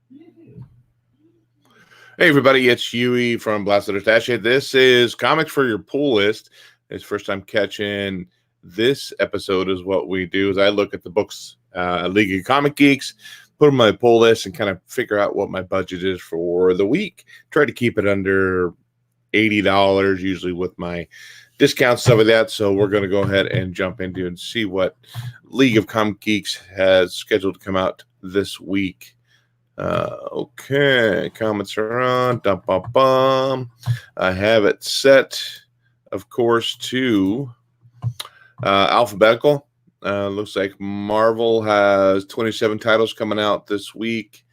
Hey everybody, it's Huey from Blast Letter Stash. This is Comics for Your Pull List. It's first time catching this episode is what we do is I look at the books, League of Comic Geeks, put them on my pull list and kind of figure out what my budget is for the week. Try to keep it under $80, usually with my discounts, stuff like that. So we're going to go ahead and jump into and see what League of Comic Geeks has scheduled to come out this week. Okay, comments are on. I have it set, of course, to alphabetical. Looks like Marvel has 27 titles coming out this week.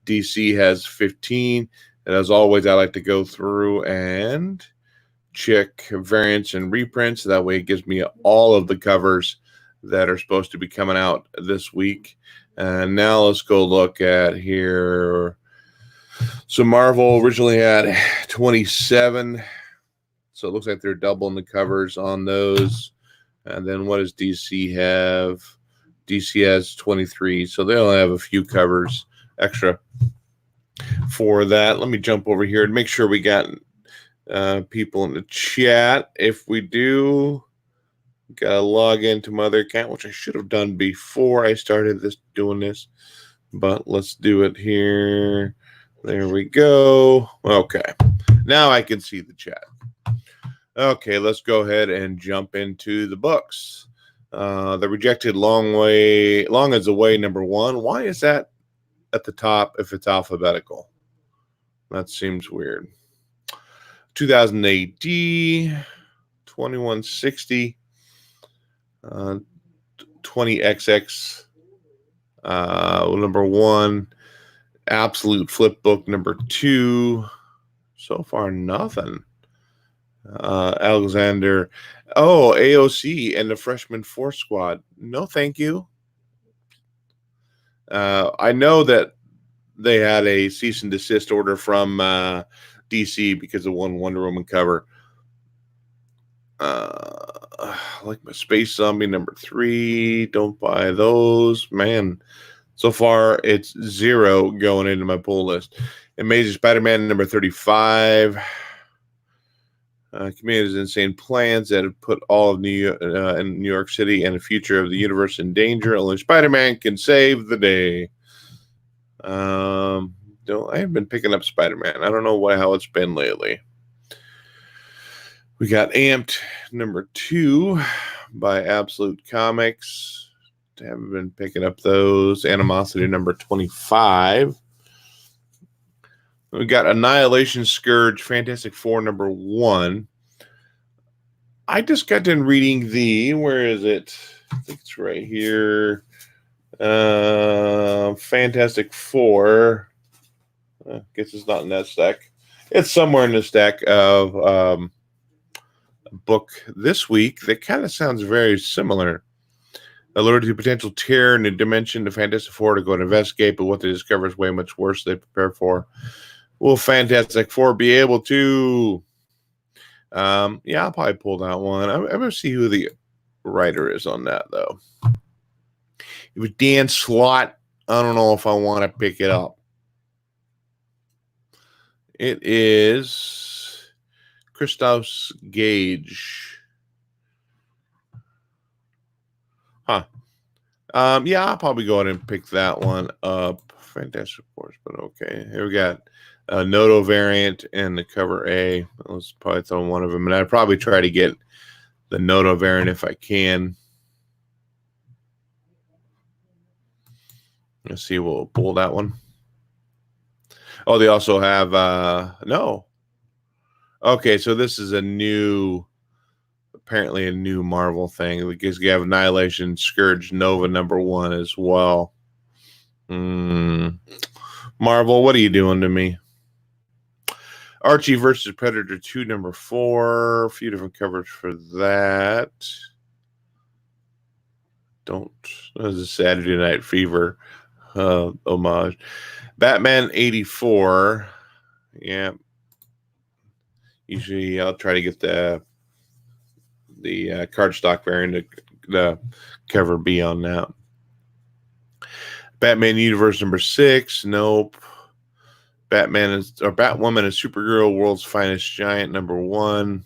DC has 15. And as always, I like to go through and check variants and reprints. That way it gives me all of the covers that are supposed to be coming out this week. And now let's go look at here. So Marvel originally had 27. So it looks like they're doubling the covers on those. And then what does DC have? DC has 23. So they only have a few covers extra for that. Let me jump over here and make sure we got people in the chat. If we do, gotta log into my other account, which I should have done before I started doing this, but let's do it here. There we go. Okay, now I can see the chat. Okay, let's go ahead and jump into the books. The Rejected Long Is the Way, number 1. Why is that at the top if it's alphabetical? That seems weird. 2000 AD, 2160. 20XX number 1, Absolute Flip Book number 2. So far nothing. Alexander, AOC and the Freshman Force Squad. No, thank you. I know that they had a cease and desist order from DC because of one Wonder Woman cover. Like my Space Zombie number 3. Don't buy those, man. So far it's 0 going into my pull list. Amazing Spider-Man number 35. Community's Insane Plans that have put all of New York City and the future of the universe in danger. Only Spider-Man can save the day. I haven't been picking up Spider-Man. I don't know how it's been lately. We got Amped number 2 by Absolute Comics. Haven't been picking up those. Animosity number 25. We got Annihilation Scourge Fantastic Four number 1. I just got done reading where is it? I think it's right here. Fantastic Four. I guess it's not in that stack. It's somewhere in the stack of book this week that kind of sounds very similar. Alerted to potential terror in a dimension, the Fantastic Four to go and investigate, but what they discover is way much worse than they prepare for. Will Fantastic Four be able to? I'll probably pull that one. I'm going to see who the writer is on that, though. It was Dan Slott. I don't know if I want to pick it up. It is Christoph Gage. I'll probably go ahead and pick that one up. Fantastic Force, but okay. Here we got a Noto variant and the cover A. Let's probably throw one of them, and I'd probably try to get the Noto variant if I can. Let's see, we'll pull that one. Oh, they also have no. Okay, so this is apparently a new Marvel thing because you have Annihilation Scourge Nova number 1 as well. Marvel, what are you doing to me? Archie versus Predator 2 number 4. A few different covers for that. That was a Saturday Night Fever homage. Batman 84. Yeah. Usually I'll try to get the cardstock variant, the cover B on that. Batman Universe number 6. Nope. Batwoman and Supergirl, World's Finest Giant, #1.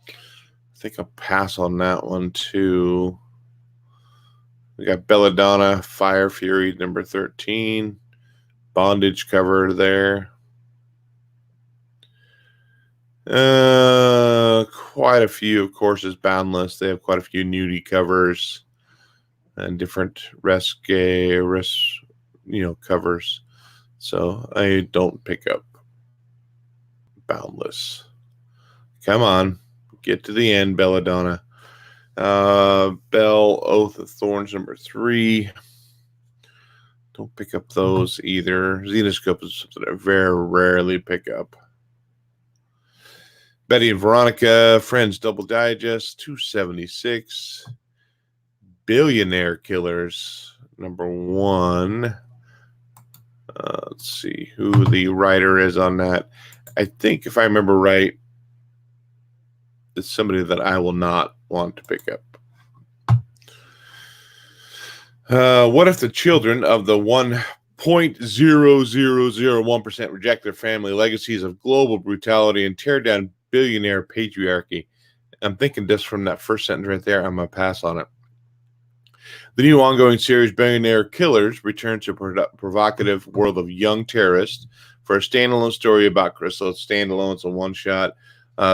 I think I'll pass on that one too. We got Belladonna, Fire Fury, #13. Bondage cover there. Quite a few, of course, is Boundless. They have quite a few nudie covers and different covers. So I don't pick up Boundless. Come on, get to the end, Belladonna. Bell, Oath of Thorns, #3. Don't pick up those either. Xenoscope is something I very rarely pick up. Betty and Veronica, Friends Double Digest, 276. Billionaire Killers, #1. Let's see who the writer is on that. I think, if I remember right, it's somebody that I will not want to pick up. What if the children of the 1.0001% reject their family legacies of global brutality and tear down billionaire patriarchy? I'm thinking just from that first sentence right there, I'm going to pass on it. The new ongoing series, Billionaire Killers, returns to a provocative world of young terrorists for a standalone story about Crystal. It's standalone, it's a one-shot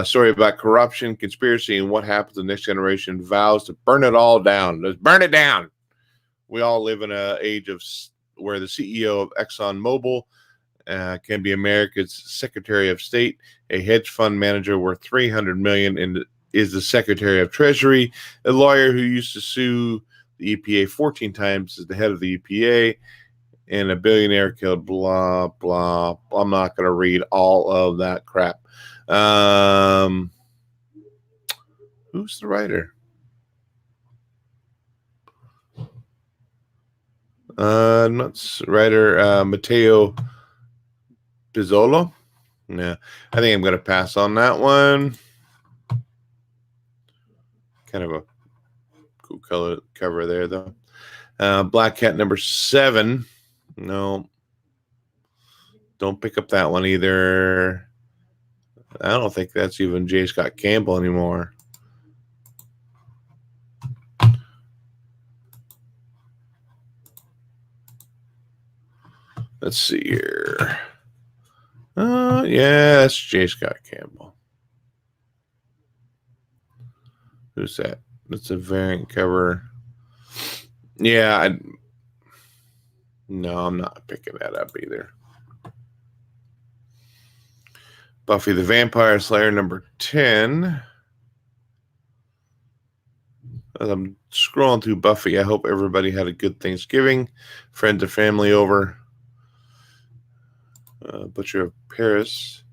story about corruption, conspiracy, and what happens the next generation vows to burn it all down. Let's burn it down. We all live in an age of where the CEO of ExxonMobil can be America's Secretary of State, a hedge fund manager worth $300 million, and is the Secretary of Treasury, a lawyer who used to sue the EPA 14 times as the head of the EPA, and a billionaire killed, blah, blah. I'm not going to read all of that crap. Who's the writer? Matteo Pizzolo. Yeah, I think I'm going to pass on that one. Kind of a cool color cover there, though. Black Cat #7. No, don't pick up that one either. I don't think that's even J. Scott Campbell anymore. Let's see here. Yeah, that's J. Scott Campbell. Who's that? That's a variant cover. Yeah, no, I'm not picking that up either. Buffy the Vampire Slayer #10. As I'm scrolling through Buffy, I hope everybody had a good Thanksgiving. Friends and family over. Butcher of Paris.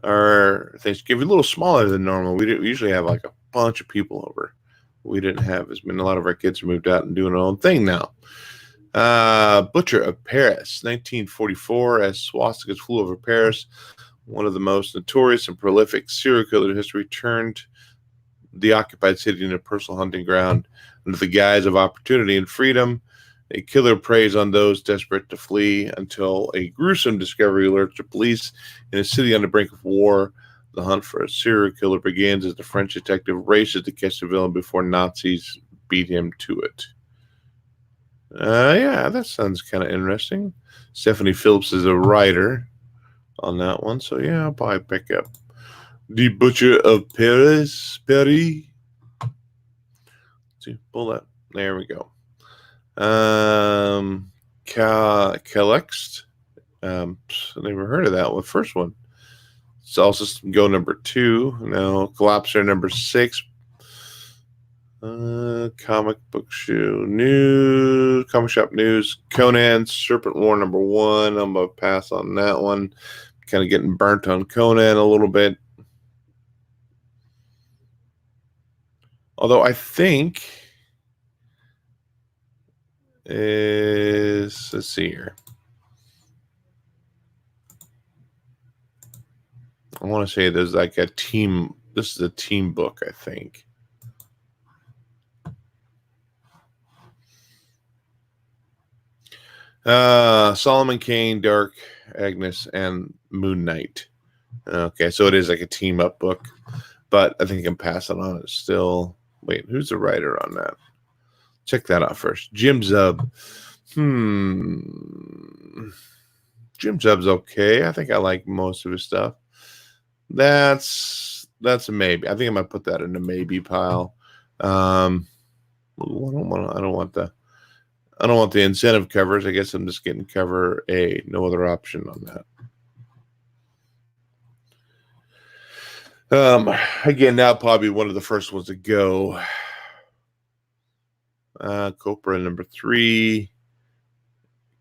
Our Thanksgiving a little smaller than normal. We usually have like a bunch of people over. We didn't have as many. A lot of our kids are moved out and doing their own thing now. Butcher of Paris, 1944, as swastikas flew over Paris. One of the most notorious and prolific serial killers in history turned the occupied city into a personal hunting ground under the guise of opportunity and freedom. A killer preys on those desperate to flee until a gruesome discovery alerts the police in a city on the brink of war. The hunt for a serial killer begins as the French detective races to catch the villain before Nazis beat him to it. Yeah, that sounds kind of interesting. Stephanie Phillips is a writer on that one, so yeah, I'll probably pick up The Butcher of Paris. See, pull that. There we go. Calext. Never heard of that one. First one. It's also go #2. Now, Collapser #6. Comic shop news. Conan Serpent War #1. I'm gonna pass on that one. Kind of getting burnt on Conan a little bit. Although I think let's see here. I want to say there's like a team. This is a team book, I think. Solomon Kane, Dark Agnes, and Moon Knight. Okay, so it is like a team up book, but I think I can pass it on. It's still. Wait, who's the writer on that? Check that out first. Jim Zub. Jim Zub's okay. I think I like most of his stuff. That's a maybe. I think I'm gonna put that in a maybe pile. I don't want the incentive covers. I guess I'm just getting cover A. No other option on that. Again, now probably one of the first ones to go. Copra number 3.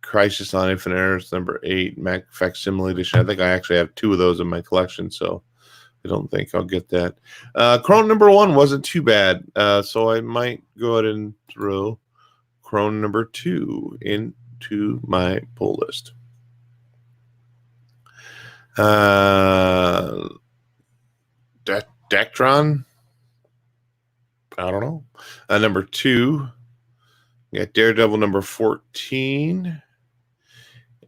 Crisis on Infinite Earths number 8. Mac Facsimile Edition. I think I actually have 2 of those in my collection, so I don't think I'll get that. Crone number 1 wasn't too bad, so I might go ahead and throw Crone number 2 into my pull list. Dectron? I don't know. Number 2. We got Daredevil number 14.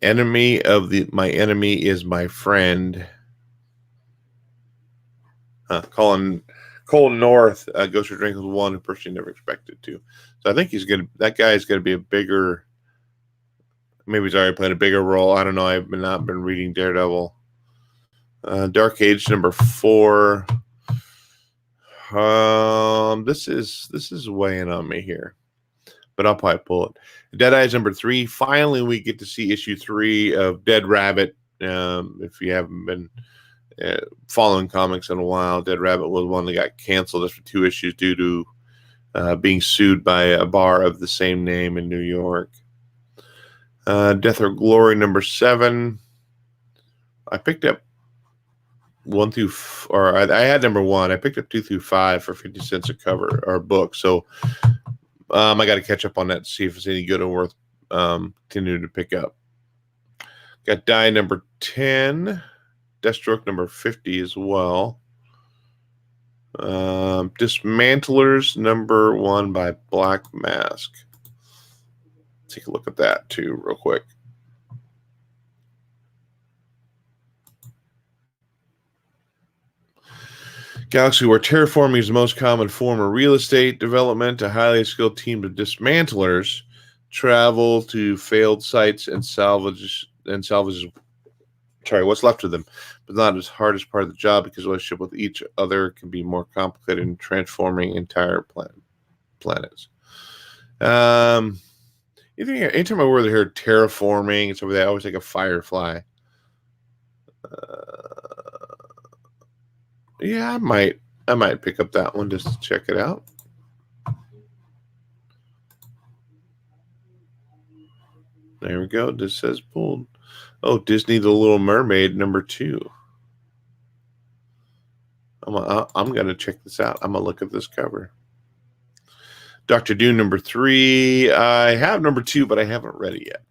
Enemy of my enemy is my friend. Colin North goes for drink with one person you never expected to. So I think that guy's going to be a bigger. Maybe he's already played a bigger role. I don't know. I've not been reading Daredevil. Dark Age number 4. This is weighing on me here, but I'll probably pull it. Dead Eyes number 3. Finally, we get to see issue 3 of Dead Rabbit. If you haven't been following comics in a while, Dead Rabbit was one that got canceled after 2 issues due to being sued by a bar of the same name in New York. Death or Glory number 7. I picked up 1 through, or I had number 1. I picked up 2 through 5 for 50 cents a cover or book. So I got to catch up on that to see if it's any good or worth continuing to pick up. Got Die number 10. Deathstroke number 50 as well. Dismantlers number 1 by Black Mask. Take a look at that too real quick. Galaxy, where terraforming is the most common form of real estate development, a highly skilled team of dismantlers travel to failed sites and salvage what's left of them, but not as hardest part of the job because the relationship with each other can be more complicated in transforming entire planets. Anytime I hear terraforming and stuff like that, I always think of Firefly. Yeah, I might pick up that one just to check it out. There we go. This says pulled. Oh, Disney The Little Mermaid number 2. I'm gonna check this out. I'm gonna look at this cover. Dr. Doom number 3. I have number 2, but I haven't read it yet.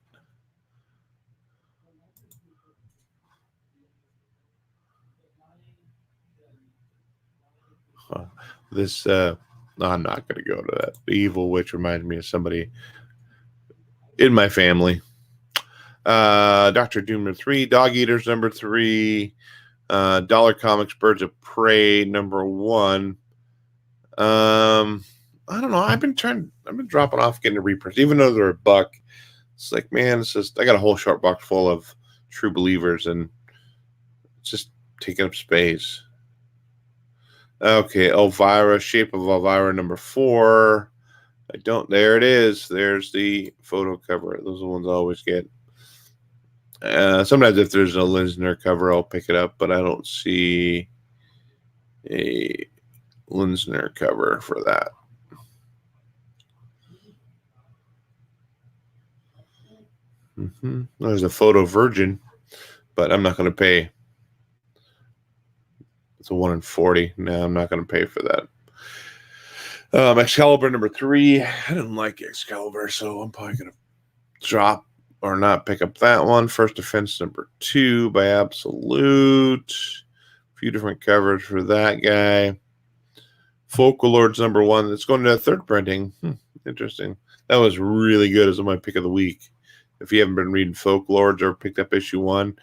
I'm not going to go to that. The Evil Witch reminds me of somebody in my family. Dr. Doom number 3. Dog Eaters number 3. Dollar Comics Birds of Prey number 1. I don't know. I've been dropping off getting a reprint, even though they're $1. It's like, man, it's just, I got a whole short box full of True Believers and it's just taking up space. Okay, Elvira, Shape of Elvira number 4. There it is. There's the photo cover. Those are the ones I always get. Sometimes if there's a Linsner cover, I'll pick it up, but I don't see a Linsner cover for that. There's a Photo Virgin, but I'm not going to pay. It's a 1 in 40. No, I'm not going to pay for that. Excalibur number 3. I didn't like Excalibur, so I'm probably going to drop or not pick up that one. First Defense number 2 by Absolute. A few different covers for that guy. Folklords number 1. It's going to a 3rd printing. Interesting. That was really good as my pick of the week. if you haven't been reading Folklords or picked up issue 1,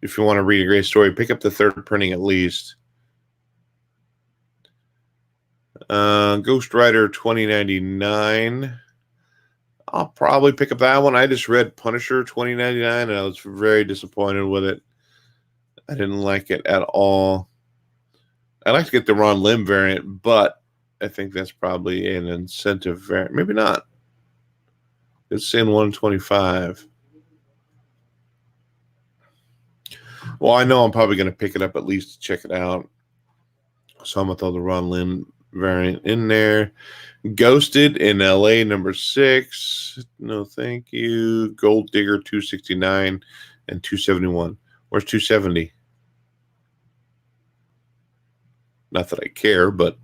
if you want to read a great story, pick up the 3rd printing at least. Ghost Rider 2099. I'll probably pick up that one. I just read Punisher 2099 and I was very disappointed with it. I didn't like it at all. I'd like to get the Ron Lim variant, but I think that's probably an incentive variant. Maybe not. It's in 125. Well, I know I'm probably going to pick it up at least to check it out. So I'm going to throw the Ron Lim variant in there. Ghosted in LA #6. No, thank you. Gold Digger 269 and 271. Where's 270? Not that I care, but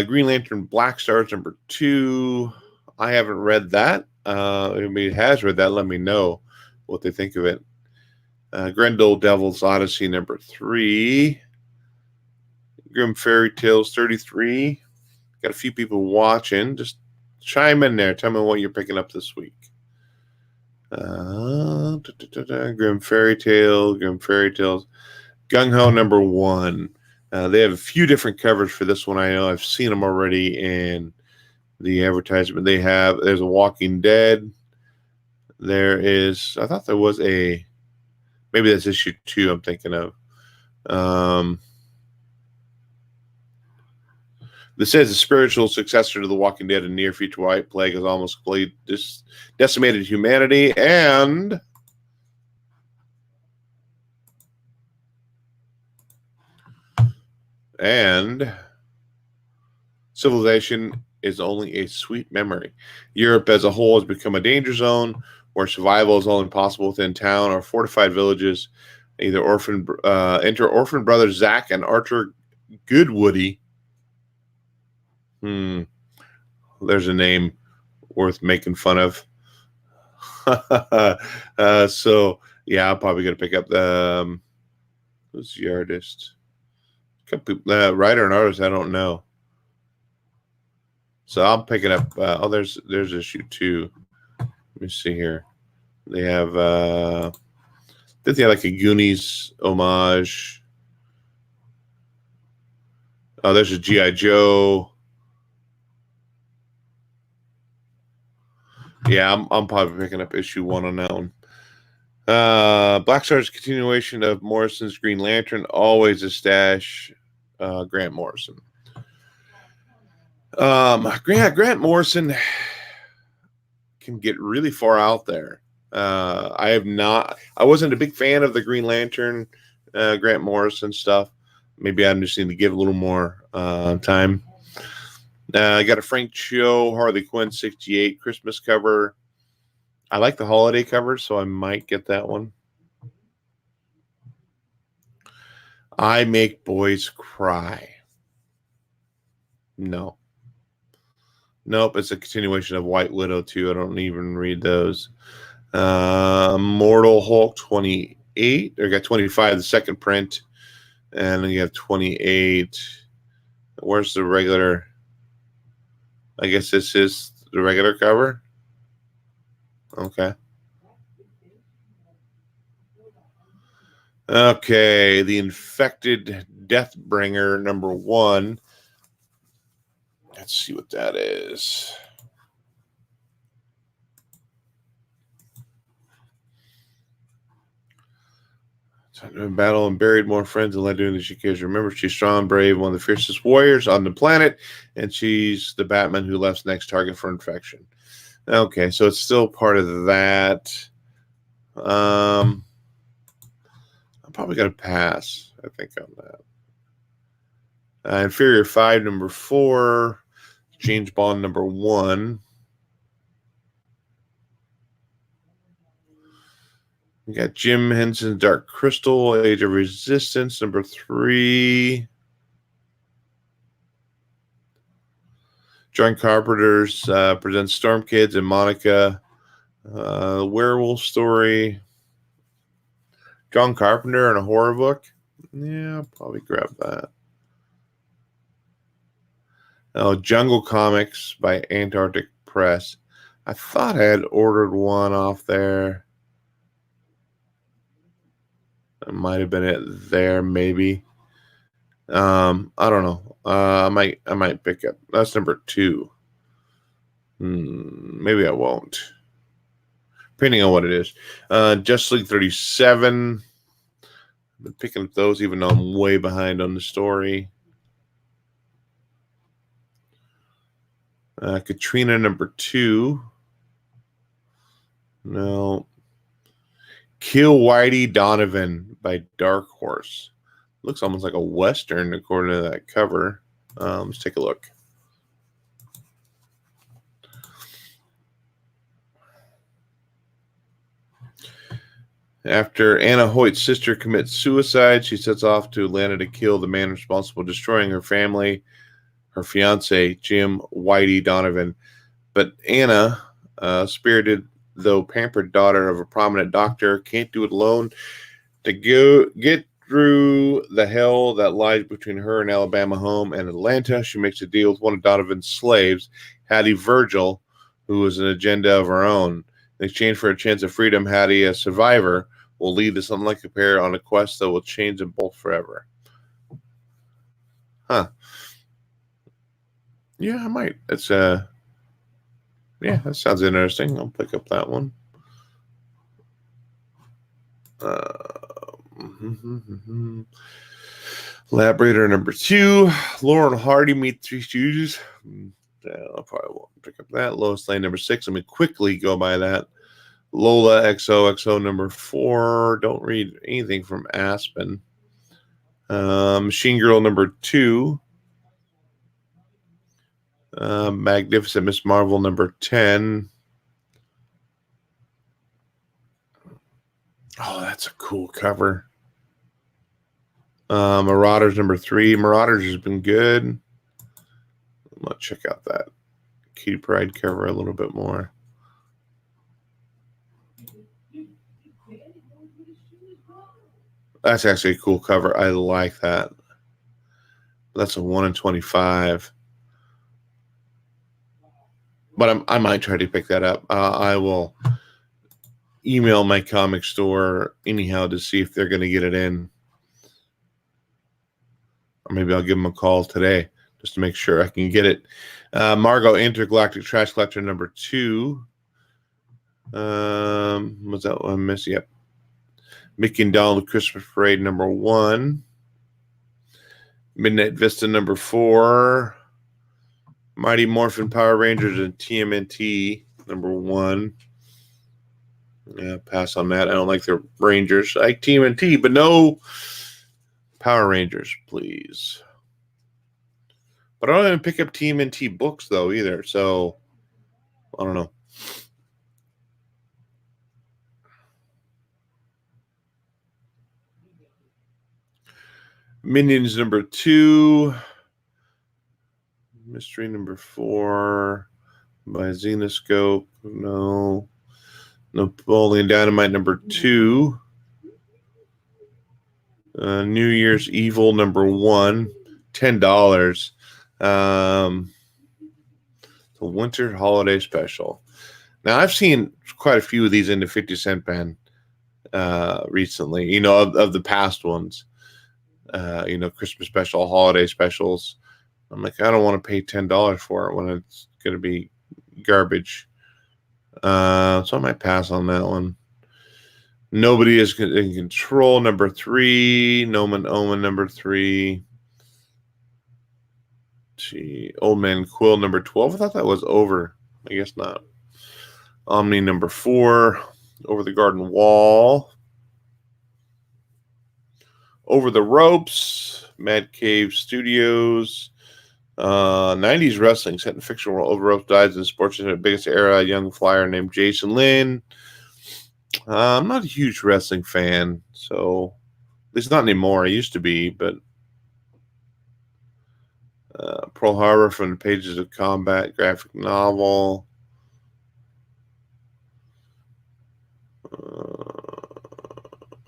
Green Lantern Black Stars #2. I haven't read that. If anybody has read that, let me know what they think of it. Grendel Devil's Odyssey #3. Grim Fairy Tales 33. Got a few people watching. Just chime in there. Tell me what you're picking up this week. Grim Fairy Tales. Gung Ho #1. They have a few different covers for this one. I know I've seen them already in the advertisement. There's a Walking Dead. There is, I thought there was maybe that's issue 2 I'm thinking of. This says the spiritual successor to the Walking Dead and near future white plague has almost decimated humanity and civilization is only a sweet memory. Europe as a whole has become a danger zone where survival is only possible within town or fortified villages. Enter orphan brothers Zach and Archer Goodwoody. There's a name worth making fun of. So yeah, I'm probably gonna pick up the who's the artist? Writer and artist, I don't know. So I'm picking up. There's issue 2. Let me see here. They have. Did they have like a Goonies homage? Oh, there's a G.I. Joe. Yeah, I'm probably picking up issue 1 on that one. Black Star's continuation of Morrison's Green Lantern, always a stash. Grant Morrison. Grant Morrison can get really far out there. I wasn't a big fan of the Green Lantern, Grant Morrison stuff. Maybe I just need to give a little more time. I got a Frank Cho Harley Quinn 68 Christmas cover. I like the holiday cover, so I might get that one. I Make Boys Cry. No. Nope, it's a continuation of White Widow 2. I don't even read those. Mortal Hulk 28. They got 25, the second print. And then you have 28. Where's the regular? I guess this is the regular cover. Okay. Okay, the Infected Deathbringer #1. Let's see what that is. Battle and buried more friends and led doing than she cares. Remember, she's strong, brave, one of the fiercest warriors on the planet, and she's the Batman who left's next target for infection. Okay, so it's still part of that. I'm probably going to pass, I think, on that. Inferior 5, #4. James Bond #1. We got Jim Henson's Dark Crystal, Age of Resistance #3. John Carpenter's presents Storm Kids and Monica. Werewolf story. John Carpenter in a horror book. Yeah, I'll probably grab that. Jungle Comics by Antarctic Press. I thought I had ordered one off there. It might have been it there, maybe. I don't know. I might pick up. That's number 2. Maybe I won't. Depending on what it is. Justice League 37. I've been picking up those even though I'm way behind on the story. Katrina number 2. No. Kill Whitey Donovan by Dark Horse. Looks almost like a Western according to that cover. Let's take a look. After Anna Hoyt's sister commits suicide, she sets off to Atlanta to kill the man responsible for destroying her family, her fiance, Jim Whitey Donovan. But Anna, spirited though pampered daughter of a prominent doctor, can't do it alone. To get through the hell that lies between her and Alabama home and Atlanta, she makes a deal with one of Donovan's slaves, Hattie Virgil, who has an agenda of her own. In exchange for a chance of freedom, Hattie, a survivor, will lead this unlikely pair on a quest that will change them both forever. Huh. Yeah, I might. It's yeah, that sounds interesting. I'll pick up that one. Labrator number 2. Lauren Hardy meets 3 Stooges. I probably won't pick up that. Lois Lane number 6. Let me quickly go by that. Lola XOXO number 4. Don't read anything from Aspen. Machine Girl number 2. Magnificent Miss Marvel number 10. Oh, that's a cool cover. Marauders number 3. Marauders has been good. I'm going to check out that Kitty Pryde cover a little bit more. That's actually a cool cover. I like that. That's a 1 in 25. But I might try to pick that up. I will email my comic store anyhow to see if they're going to get it in. Or maybe I'll give them a call today just to make sure I can get it. Margot Intergalactic Trash Collector number 2. Was that one I missed? Yep. Mickey and Donald Christmas Parade number 1. Midnight Vista number 4. Mighty Morphin Power Rangers and TMNT number 1. Yeah, pass on that. I don't like the Rangers. I like TMNT, but no Power Rangers, please. But I don't even pick up TMNT books, though, either. So, I don't know. Minions number 2. Mystery number 4. By Xenoscope. No. Napoleon Dynamite number 2. New Year's Evil number 1. $10. The Winter Holiday Special. Now, I've seen quite a few of these in the 50-cent bin recently, of the past ones. Christmas special, holiday specials. I'm like, I don't want to pay $10 for it when it's going to be garbage. So I might pass on that one. Nobody is in Control number 3. Nomen Omen number 3. Old Man Quill number 12. I thought that was over. I guess not. Omni number 4. Over the Garden Wall. Over the Ropes. Mad Cave Studios. 90s wrestling set in fictional world. Over Ropes dies in sports in the biggest era. A young flyer named Jason Lynn. I'm not a huge wrestling fan, so at least not anymore. I used to be, but Pearl Harbor from the Pages of Combat graphic novel.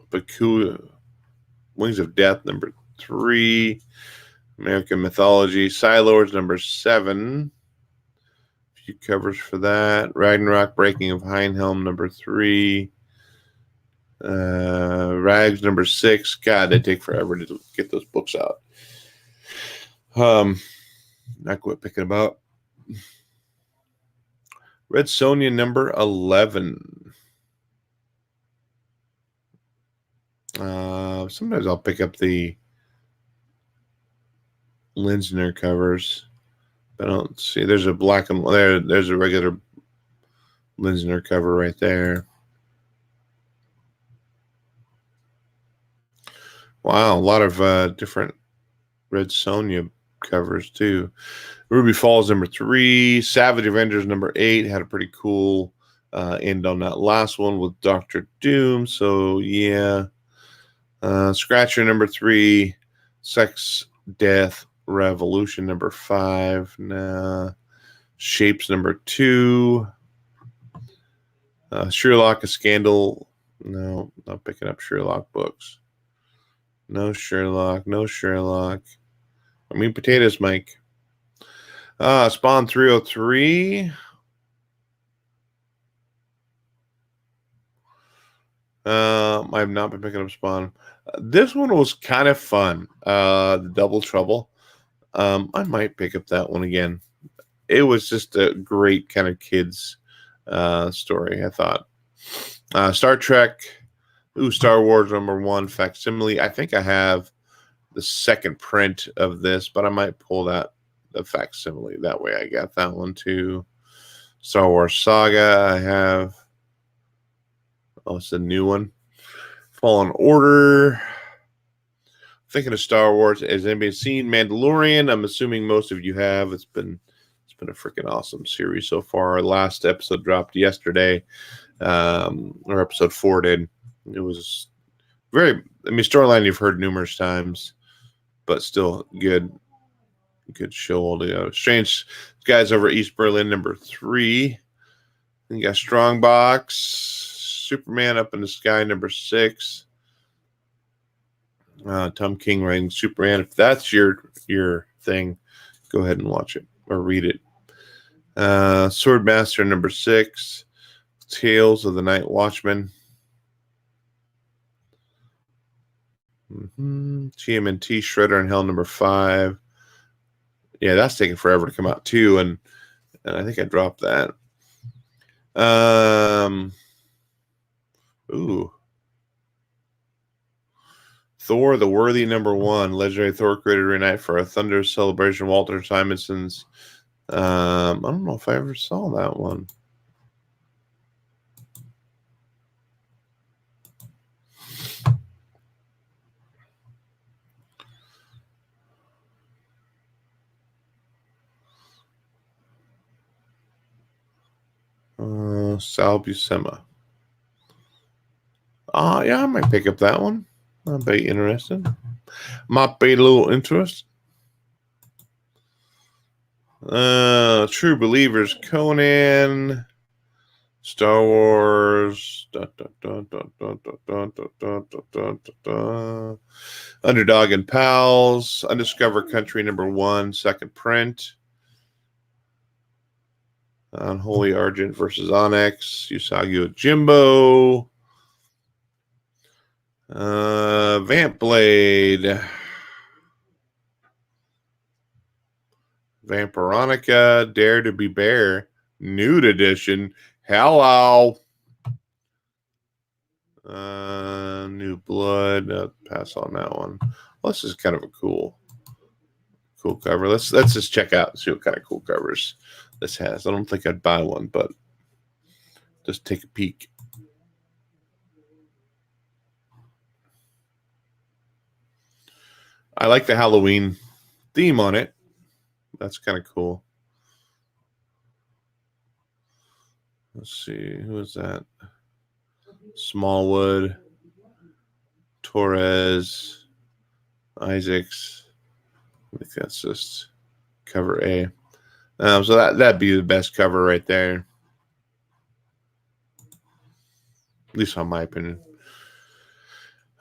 Baku Wings of Death number 3. American Mythology. Psylords number 7. few covers for that. Ragnarok Breaking of Heinhelm number 3. Rags number 6. God, they take forever to get those books out. Not quit picking them up. Red Sonja number 11. Sometimes I'll pick up the Linsner covers. I don't see. There's a black and there's a regular Linsner cover right there. Wow, a lot of different Red Sonja covers too. Ruby Falls number 3. Savage Avengers number 8 had a pretty cool end on that last one with Dr. Doom. So yeah. Scratcher number 3. Sex, Death, Revolution number 5. Nah. Shapes number 2. Sherlock, A Scandal. No, not picking up Sherlock books. No Sherlock. No Sherlock. I mean potatoes, Mike. Spawn 303. I've not been picking up Spawn. This one was kind of fun. The Double Trouble. I might pick up that one again. It was just a great kind of kids story, I thought. Star Trek. Star Wars number 1 facsimile. I think I have the second print of this, but I might pull the facsimile. That way I got that one too. Star Wars Saga. I have. Oh, it's a new one. Fallen Order. Thinking of Star Wars. Has anybody seen Mandalorian? I'm assuming most of you have. It's been a freaking awesome series so far. Our last episode dropped yesterday, or episode 4 did. It was storyline you've heard numerous times, but still good show altogether. Strange Guys Over East Berlin number 3. Then you got Strongbox, Superman Up in the Sky number 6. Tom King writing Superman. If that's your thing, go ahead and watch it or read it. Swordmaster number 6. Tales of the Night Watchman. TMNT Shredder in Hell number 5. Yeah, that's taking forever to come out too, and I think I dropped that. Thor the Worthy number 1. Legendary Thor created reunite for a Thunder celebration. Walter Simonson's. I don't know if I ever saw that one. Sal Buscema. Yeah, I might pick up that one. I'll be interested. Might be a little interest. True Believers, Conan, Star Wars, Underdog and Pals, Undiscovered Country number 1, second print. Unholy Argent versus Onyx, Usagi Jimbo, Vamp Blade, Vampironica, Dare to Be Bear, Nude Edition. Hello. New Blood. Pass on that one. Well, this is kind of a cool cover. Let's just check out, see what kind of cool covers this has. I don't think I'd buy one, but just take a peek. I like the Halloween theme on it. That's kind of cool. Let's see. Who is that? Smallwood, Torres, Isaacs. I think that's just cover A. So that'd be the best cover right there. At least on my opinion.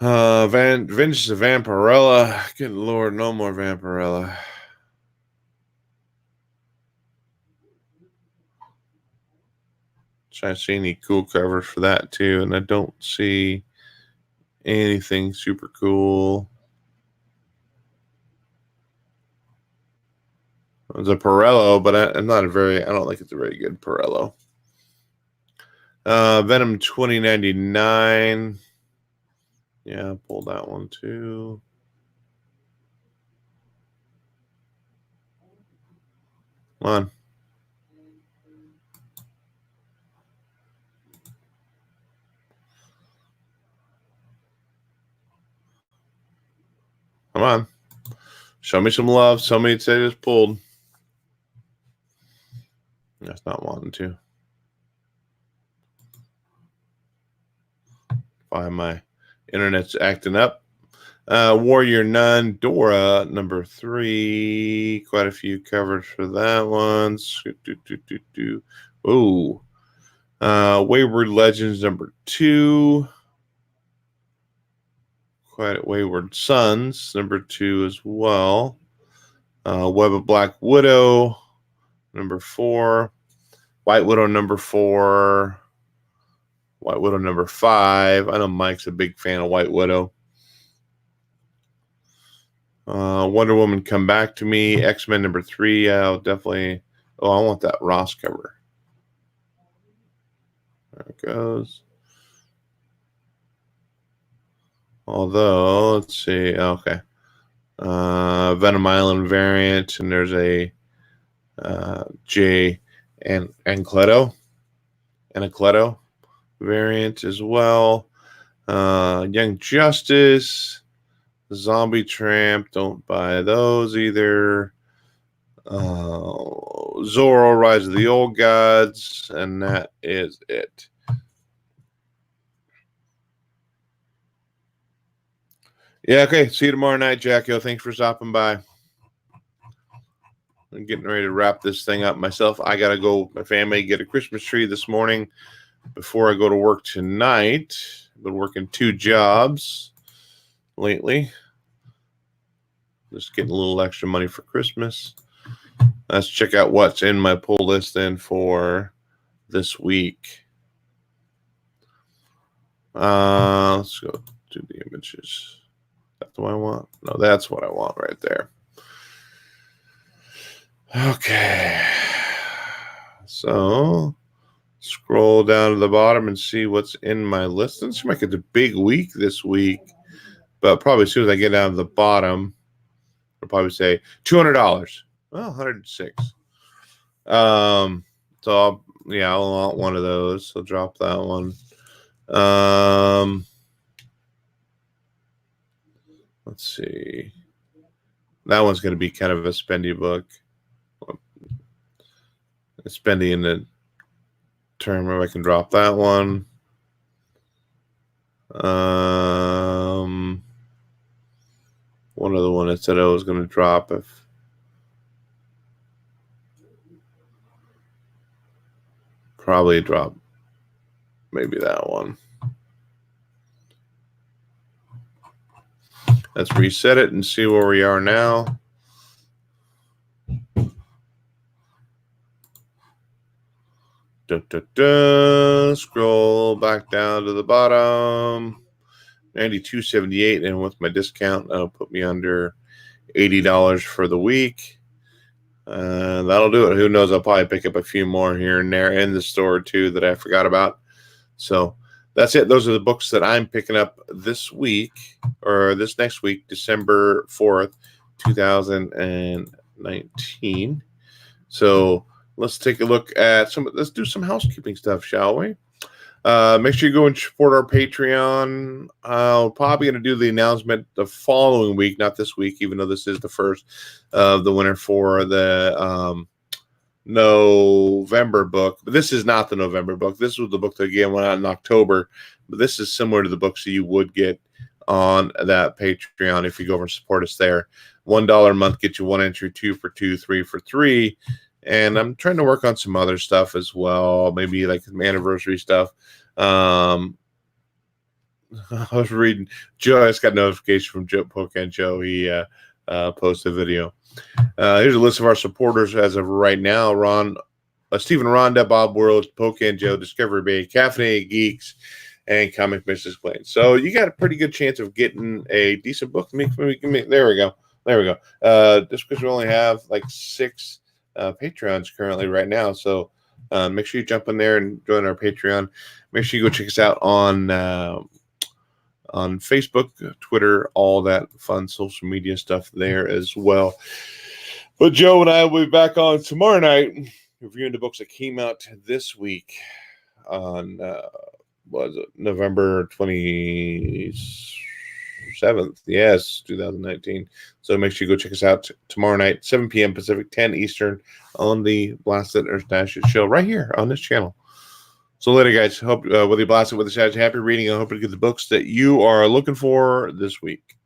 Vengeance of Vampirella. Good Lord, no more Vampirella. Trying to see any cool covers for that too, and I don't see anything super cool. It's a Pirello, but I don't think it's a very good Pirello. Venom 2099. Yeah, pull that one too. Come on. Come on. Show me some love. Somebody say it's pulled. That's not wanting to. Why my internet's acting up. Warrior Nun, Dora, number 3. Quite a few covers for that one. Ooh. Wayward Legends, number 2. Quite Wayward Sons, number 2 as well. Web of Black Widow, number 4. White Widow, number 4. White Widow, number 5. I know Mike's a big fan of White Widow. Wonder Woman, Come Back to Me. X-Men, number 3. I'll definitely... Oh, I want that Ross cover. There it goes. Although, let's see. Okay. Venom Island variant, and there's a J and Anacleto variant as well. Young Justice, Zombie Tramp, don't buy those either. Zorro, Rise of the Old Gods, and that is it. Yeah, okay. See you tomorrow night, Jacko. Thanks for stopping by. I'm getting ready to wrap this thing up myself. I got to go with my family, get a Christmas tree this morning before I go to work tonight. I've been working 2 jobs lately. Just getting a little extra money for Christmas. Let's check out what's in my pull list then for this week. Let's go to the images. That's what I want. No, that's what I want right there. Okay. So scroll down to the bottom and see what's in my list. This might get a big week this week, but probably as soon as I get down to the bottom, I'll probably say $200. Well, 106. So I'll want one of those. So drop that one. Let's see. That one's going to be kind of a spendy book. Spendy in the term where I can drop that one. One other one I said I was going to drop if probably drop maybe that one. Let's reset it and see where we are now. Scroll back down to the bottom. $92.78, and with my discount, that'll put me under $80 for the week. That'll do it. Who knows? I'll probably pick up a few more here and there in the store too that I forgot about. So that's it. Those are the books that I'm picking up this week or this next week, December 4th, 2019. So let's take a look at let's do some housekeeping stuff, shall we? Make sure you go and support our Patreon. I'll probably going to do the announcement the following week, not this week, even though this is the first of the winner for the November book. But this is not the November book. This was the book that again went out in October. But this is similar to the books that you would get on that Patreon if you go over and support us there. $1 a month gets you 1 entry, 2 for 2, 3 for 3. And I'm trying to work on some other stuff as well, maybe like some anniversary stuff. I was reading, Joe, I just got a notification from Joe Pocan Joe. He posted a video. Here's a list of our supporters as of right now. Ron Stephen Ronda, Bob World, Poke and Joe, Discovery Bay, Caffeinated Geeks, and Comic Mix Explained. So you got a pretty good chance of getting a decent book. There we go. Just because we only have like 6 Patreons currently right now. So make sure you jump in there and join our Patreon. Make sure you go check us out on Facebook, Twitter, all that fun social media stuff there as well. But Joe and I will be back on tomorrow night reviewing the books that came out this week on November 27th. Yes, 2019. So make sure you go check us out tomorrow night, 7 p.m. Pacific, 10 Eastern, on the Blasted International show right here on this channel. So later, guys. Hope whether you blast it with a happy reading. I hope you get the books that you are looking for this week.